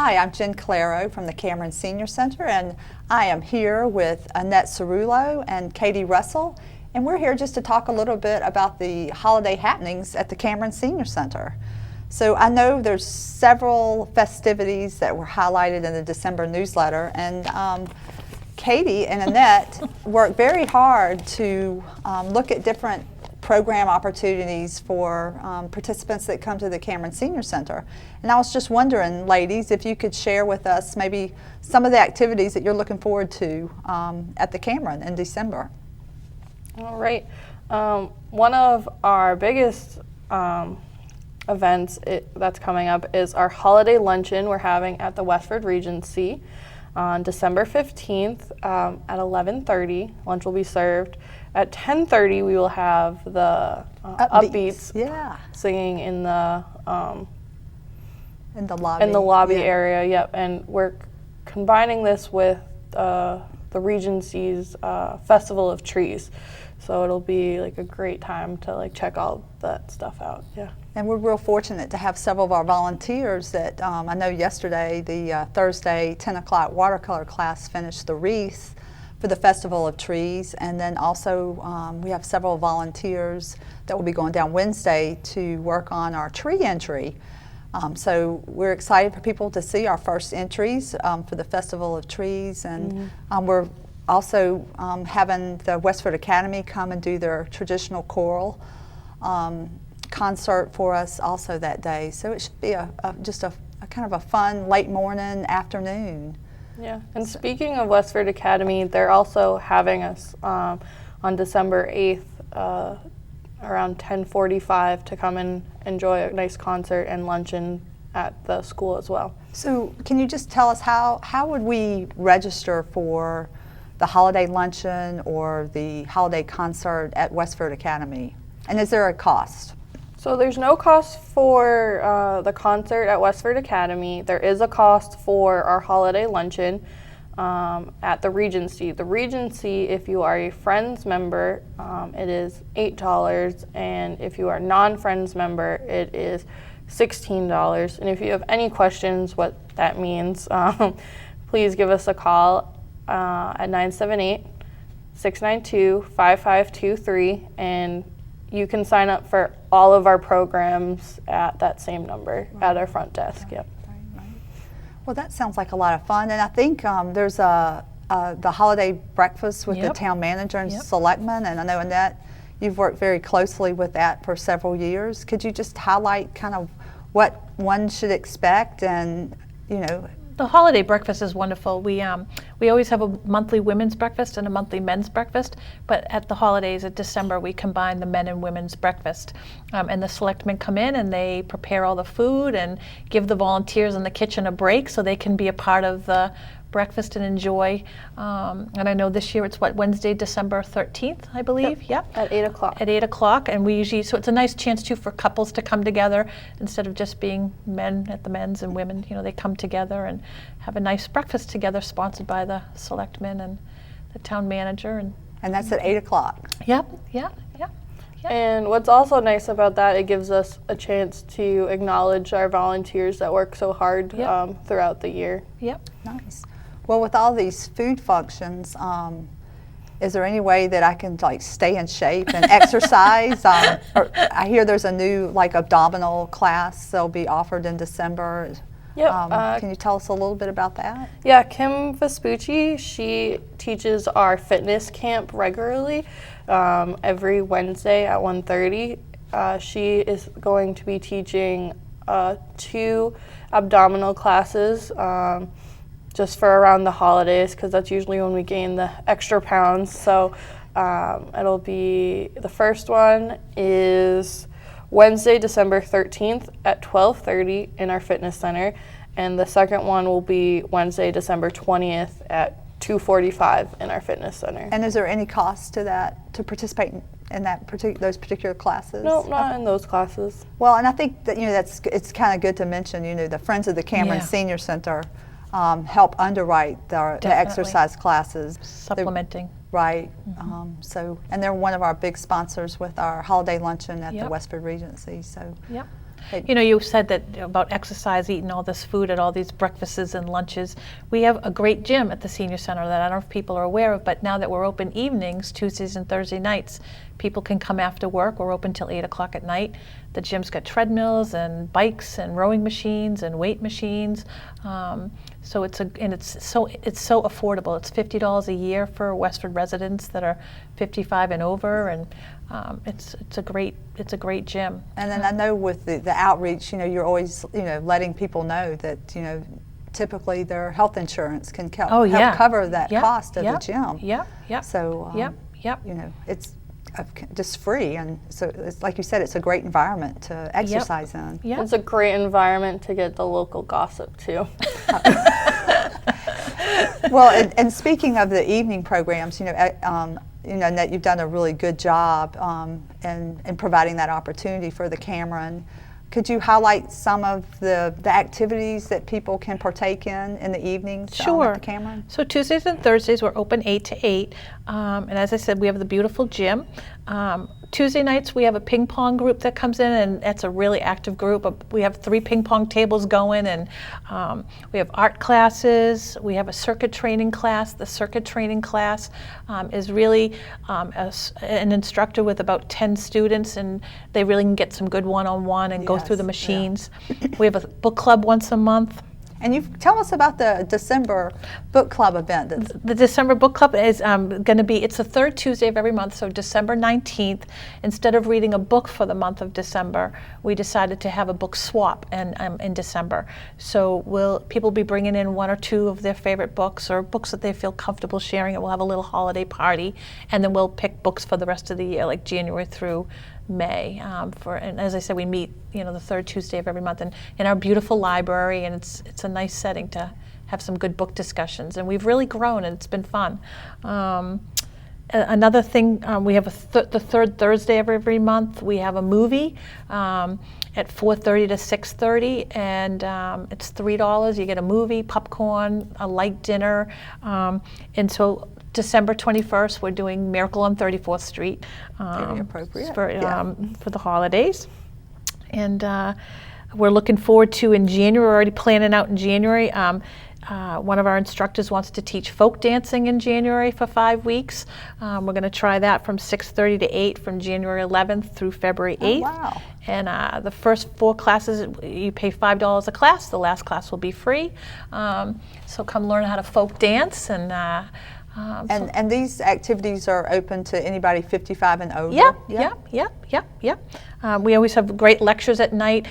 Hi, I'm Jen Claro from the Cameron Senior Center, and I am here with Annette Cerullo and Katie Russell, and we're here just to talk a little bit about the holiday happenings at the Cameron Senior Center. So I know there's several festivities that were highlighted in the December newsletter, and Katie and Annette worked very hard to look at different program opportunities for participants that come to the Cameron Senior Center. And I was just wondering, ladies, if you could share with us maybe some of the activities that you're looking forward to at the Cameron in December. All right. One of our biggest events that's coming up is our holiday luncheon we're having at the Westford Regency on December 15th at 11:30. Lunch will be served. At 10:30, we will have the Upbeats singing in the lobby area. Yep, and we're combining this with the Regency's Festival of Trees, so it'll be like a great time to like check all that stuff out. Yeah. And we're real fortunate to have several of our volunteers that I know yesterday the Thursday 10 o'clock watercolor class finished the wreath for the Festival of Trees, and then also we have several volunteers that will be going down Wednesday to work on our tree entry. So we're excited for people to see our first entries for the Festival of Trees, and we're also having the Westford Academy come and do their traditional choral concert for us also that day. So it should be just a kind of a fun late morning, afternoon. Yeah, and speaking of Westford Academy, they're also having us on December 8th around 10:45 to come and enjoy a nice concert and luncheon at the school as well. So can you just tell us how would we register for the holiday luncheon or the holiday concert at Westford Academy? And is there a cost? So there's no cost for the concert at Westford Academy. There is a cost for our holiday luncheon at the Regency. The Regency, if you are a Friends member, it is $8, and if you are a non-Friends member, it is $16. And if you have any questions what that means, please give us a call at 978-692-5523, and you can sign up for all of our programs at that same number at our front desk. Yep. Right. Well, that sounds like a lot of fun, and I think there's the holiday breakfast with the town manager and selectmen, and I know, Annette, you've worked very closely with that for several years. Could you just highlight kind of what one should expect, and The holiday breakfast is wonderful. We always have a monthly women's breakfast and a monthly men's breakfast, but at the holidays at December we combine the men and women's breakfast. And the selectmen come in and they prepare all the food and give the volunteers in the kitchen a break so they can be a part of the breakfast and enjoy. And I know this year it's Wednesday, December 13th, I believe. Yep. At 8 o'clock. At 8 o'clock, and we usually, so it's a nice chance too for couples to come together instead of just being men at the men's and women. They come together and have a nice breakfast together, sponsored by the selectmen and the town manager. And that's at 8 o'clock. Yep. And what's also nice about that, it gives us a chance to acknowledge our volunteers that work so hard throughout the year. Yep. Nice. Well, with all these food functions, is there any way that I can stay in shape and exercise? Or I hear there's a new abdominal class that'll be offered in December. Yep. Can you tell us a little bit about that? Yeah, Kim Vespucci, she teaches our fitness camp regularly every Wednesday at 1:30. She is going to be teaching 2 abdominal classes just for around the holidays, because that's usually when we gain the extra pounds. So it'll be, the first one is Wednesday, December 13th at 12:30 in our fitness center, and the second one will be Wednesday, December 20th at 2:45 in our fitness center. And is there any cost to that, to participate in those particular classes? No, not in those classes. Well, and I think that it's kind of good to mention, the Friends of the Cameron Senior Center help underwrite the exercise classes. Supplementing. Right. And they're one of our big sponsors with our holiday luncheon at the Westford Regency. So You know, you said that about exercise, eating all this food at all these breakfasts and lunches. We have a great gym at the senior center that I don't know if people are aware of, but now that we're open evenings, Tuesdays and Thursday nights, people can come after work. We're open till 8 o'clock at night. The gym's got treadmills and bikes and rowing machines and weight machines. So it's so affordable. It's $50 a year for Westford residents that are 55 and over, and it's a great gym. And then I know with the outreach, you know, you're always, you know, letting people know that, you know, typically their health insurance can help cover that cost of the gym. So, you know, it's just free, and so it's like you said, it's a great environment to exercise in. It's a great environment to get the local gossip too. Well, and speaking of the evening programs, you know, Annette, you've done a really good job in providing that opportunity for the Cameron. Could you highlight some of the activities that people can partake in the evenings Sure. at the Cameron? So Tuesdays and Thursdays we're open 8 to 8, and as I said, we have the beautiful gym. Tuesday nights we have a ping pong group that comes in, and that's a really active group. We have 3 ping pong tables going, and we have art classes. We have a circuit training class. The circuit training class is really an instructor with about 10 students, and they really can get some good one-on-one and go through the machines. We have a book club once a month. And you tell us about the December book club event. The December book club is going to be, it's the third Tuesday of every month, so December 19th. Instead of reading a book for the month of December, we decided to have a book swap in December. So people will be bringing in 1 or 2 of their favorite books or books that they feel comfortable sharing, and we'll have a little holiday party, and then we'll pick books for the rest of the year, like January through May. And as I said, we meet, you know, the third Tuesday of every month in our beautiful library, and it's a nice setting to have some good book discussions. And we've really grown, and it's been fun. Another thing, we have the third Thursday of every month. We have a movie at 4:30 to 6:30, and it's $3. You get a movie, popcorn, a light dinner, and so December 21st, we're doing Miracle on 34th Street. Very appropriate. For the holidays. And we're looking forward to, in January, we're already planning out in January. One of our instructors wants to teach folk dancing in January for 5 weeks. We're going to try that from 6:30 to 8 from January 11th through February 8th. Oh, wow. And the first 4 classes, you pay $5 a class. The last class will be free. So come learn how to folk dance. And these activities are open to anybody 55 and over? Yep. We always have great lectures at night.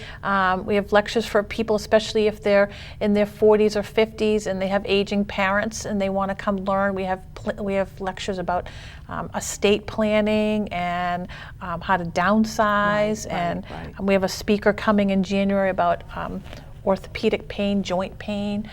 We have lectures for people, especially if they're in their 40s or 50s and they have aging parents and they want to come learn. We have lectures about estate planning and how to downsize. And we have a speaker coming in January about orthopedic pain, joint pain.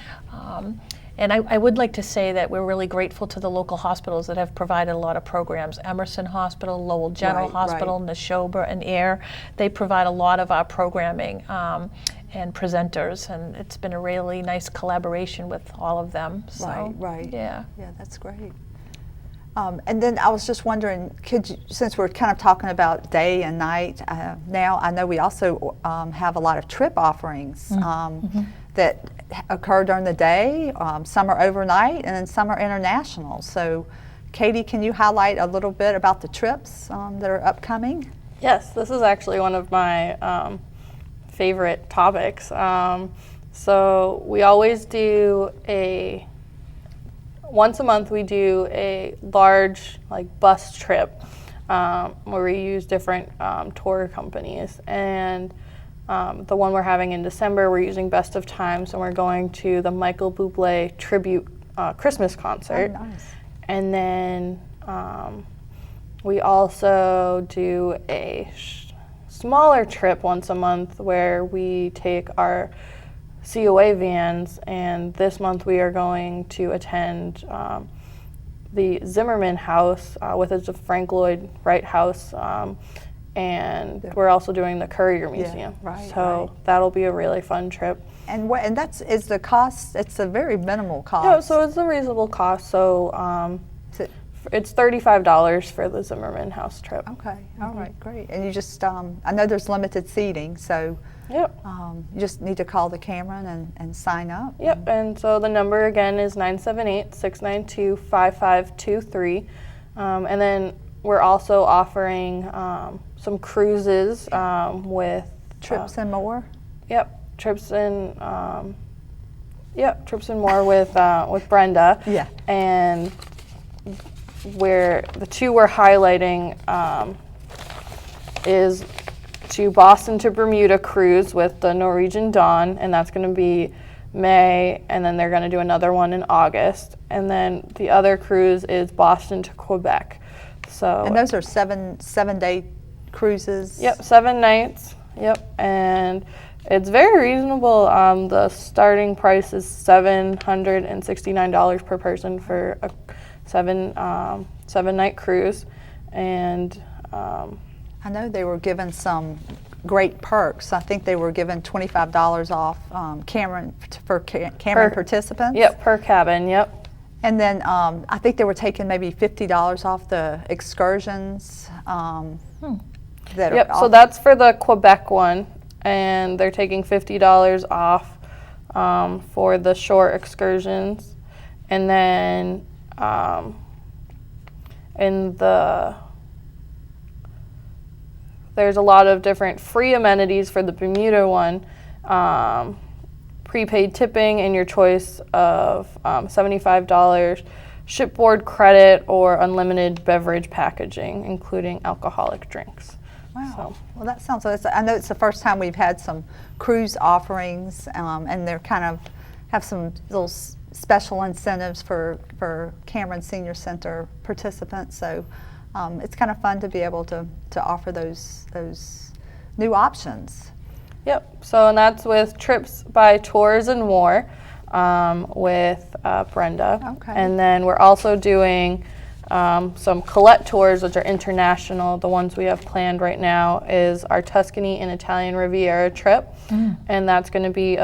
And I would like to say that we're really grateful to the local hospitals that have provided a lot of programs. Emerson Hospital, Lowell General Hospital, Neshoba, and Air. They provide a lot of our programming and presenters, and it's been a really nice collaboration with all of them. So, Yeah, that's great. And then I was just wondering, since we're kind of talking about day and night, now I know we also have a lot of trip offerings that occur during the day. Some are overnight, and then some are international. So, Katie, can you highlight a little bit about the trips that are upcoming? Yes, this is actually one of my favorite topics. So we always do once a month we do a large bus trip where we use different tour companies. And the one we're having in December, we're using Best of Times, and we're going to the Michael Bublé tribute Christmas concert. Oh, nice. And then we also do a smaller trip once a month where we take our COA vans, and this month we are going to attend the Zimmerman House, which is the Frank Lloyd Wright House, and we're also doing the Courier Museum. That'll be a really fun trip. And is the cost? It's a very minimal cost. Yeah, so it's a reasonable cost. So it's $35 for the Zimmerman House trip. Okay, all right, great. And you just, I know there's limited seating, so Yep. You just need to call the Cameron and sign up. Yep, and so the number again is 978-692-5523. And then we're also offering some cruises with Trips and more. trips and more with Brenda. Yeah. And where the two we're highlighting is to Boston to Bermuda cruise with the Norwegian Dawn, and that's going to be May, and then they're going to do another one in August. And then the other cruise is Boston to Quebec. So And those are seven-day cruises. Yep, 7 nights. Yep, and it's very reasonable. The starting price is $769 per person for a seven-night cruise, and I know they were given some great perks. I think they were given $25 off Cameron participants. Yep, per cabin. Yep. And then I think they were taking maybe $50 off the excursions. That Yep. are So that's for the Quebec one, and they're taking $50 off for the shore excursions, and then there's a lot of different free amenities for the Bermuda one. Prepaid tipping and your choice of $75 shipboard credit or unlimited beverage packaging, including alcoholic drinks. Wow. So. Well, that sounds. I know it's the first time we've had some cruise offerings, and they're kind of have some little special incentives for Cameron Senior Center participants. So it's kind of fun to be able to offer those new options. Yep. So and that's with Trips by Tours and More with Brenda. Okay. And then we're also doing some Colette tours, which are international. The ones we have planned right now is our Tuscany and Italian Riviera trip, and that's going to be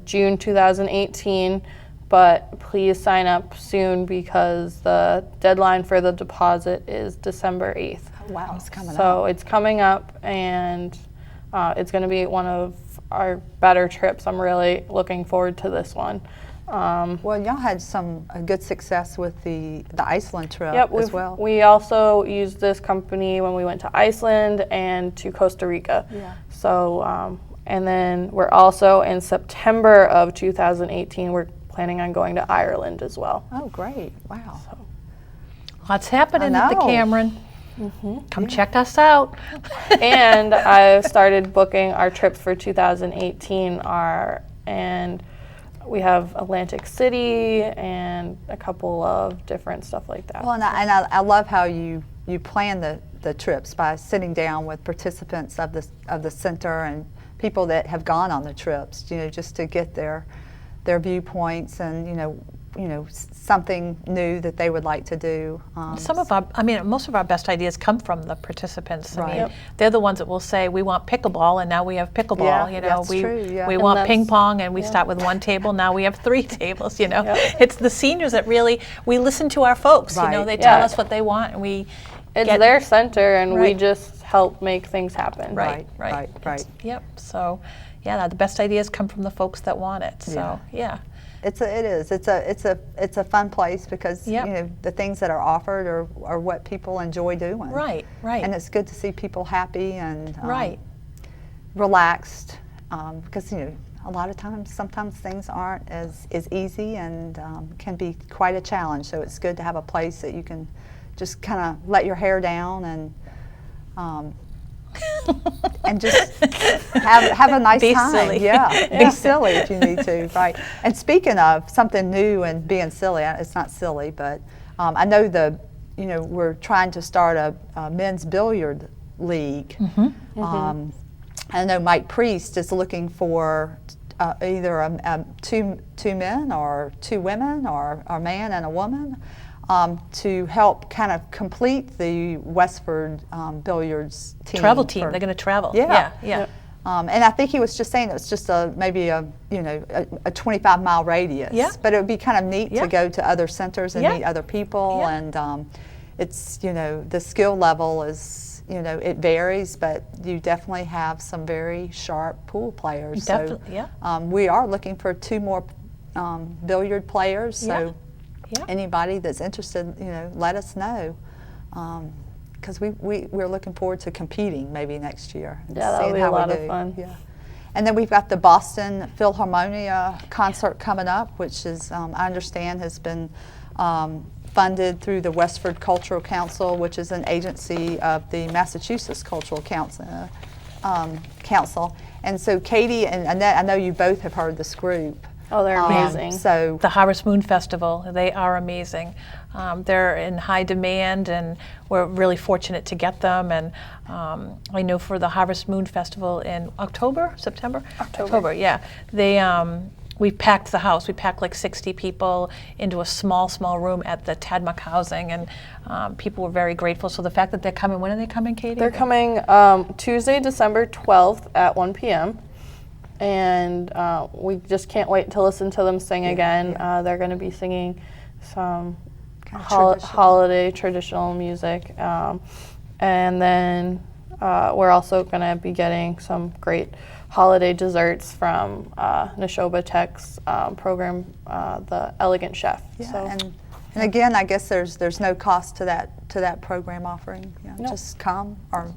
June 2018. But please sign up soon because the deadline for the deposit is December 8th. Oh, wow, it's coming up. So it's coming up, and it's going to be one of our better trips. I'm really looking forward to this one. Well, y'all had a good success with the Iceland trip as well. We also used this company when we went to Iceland and to Costa Rica. Yeah. So, and then we're also in September of 2018, we're planning on going to Ireland as well. Oh, great. Wow. Lots happening at the know. Cameron. Come check us out. And I've started booking our trips for 2018 and we have Atlantic City and a couple of different stuff like that. Well, and I love how you plan the trips by sitting down with participants of the center and people that have gone on the trips, just to get their viewpoints and something new that they would like to do. Most of our best ideas come from the participants. Right. I mean, Yep. they're the ones that will say, we want pickleball, and now we have pickleball. Yeah, that's true, yeah. We And want that's- ping pong, and we start with one table, now we have 3 tables, It's the seniors that really, we listen to our folks, Right. they tell Yeah. us what they want, and we It's get their center, and we Right. just help make things happen. Right. Right. Yep, so, yeah, the best ideas come from the folks that want it, so, yeah. It is. It's a fun place because Yep. the things that are offered are what people enjoy doing. Right. And it's good to see people happy and Right. relaxed because a lot of times sometimes things aren't as easy and can be quite a challenge. So it's good to have a place that you can just kind of let your hair down and just have a nice Be time. silly. Yeah, be silly if you need to. Right. And speaking of something new and being silly, it's not silly, but I know we're trying to start a men's billiard league. I know Mike Priest is looking for either two men or 2 women or a man and a woman. To help kind of complete the Westford billiards team. Travel team, they're going to travel. Yeah. Yeah. And I think he was just saying it was just maybe a 25-mile radius. Yeah. But it would be kind of neat Yeah. to go to other centers and Yeah. meet other people. Yeah. And it's the skill level is you know, it varies, but you definitely have some very sharp pool players. Definitely, yeah. We are looking for 2 more billiard players, so Yeah. anybody that's interested, you know, let us know. Because we're looking forward to competing maybe next year. And Yeah, that'll seeing be how a we lot of do. fun. Yeah. And then we've got the Boston Philharmonia concert coming up, which is, I understand, has been funded through the Westford Cultural Council, which is an agency of the Massachusetts Cultural Council. And so Katie and Annette, I know you both have heard this group. Oh, they're amazing. So The Harvest Moon Festival, they are amazing. They're in high demand, and we're really fortunate to get them. And I know for the Harvest Moon Festival in September, yeah, we packed the house. We packed like 60 people into a small room at the Tadmuck Housing, and people were very grateful. So the fact that they're coming, when are they coming, Katie? They're coming Tuesday, December 12th at 1 p.m. And we just can't wait to listen to them sing again. They're going to be singing some holiday traditional music. And then we're also going to be getting some great holiday desserts from Neshoba Tech's program, the Elegant Chef. yeah, So, and again, I guess there's no cost to that program offering. You know, Nope. Just come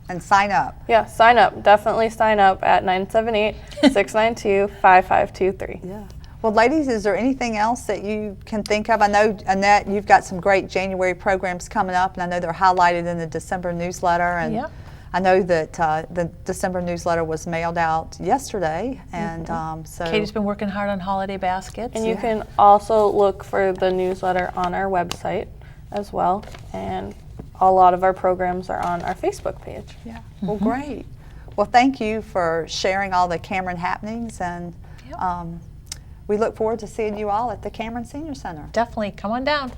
and sign up. yeah, sign up. Definitely sign up at 978-692-5523. Yeah. Well, ladies, is there anything else that you can think of? I know, Annette, you've got some great January programs coming up, and I know they're highlighted in the December newsletter. And Yeah. I know that the December newsletter was mailed out yesterday, and so Katie's been working hard on holiday baskets. And you can also look for the newsletter on our website as well. And a lot of our programs are on our Facebook page. yeah. Well, great. Well, thank you for sharing all the Cameron happenings, and we look forward to seeing you all at the Cameron Senior Center. Definitely, come on down.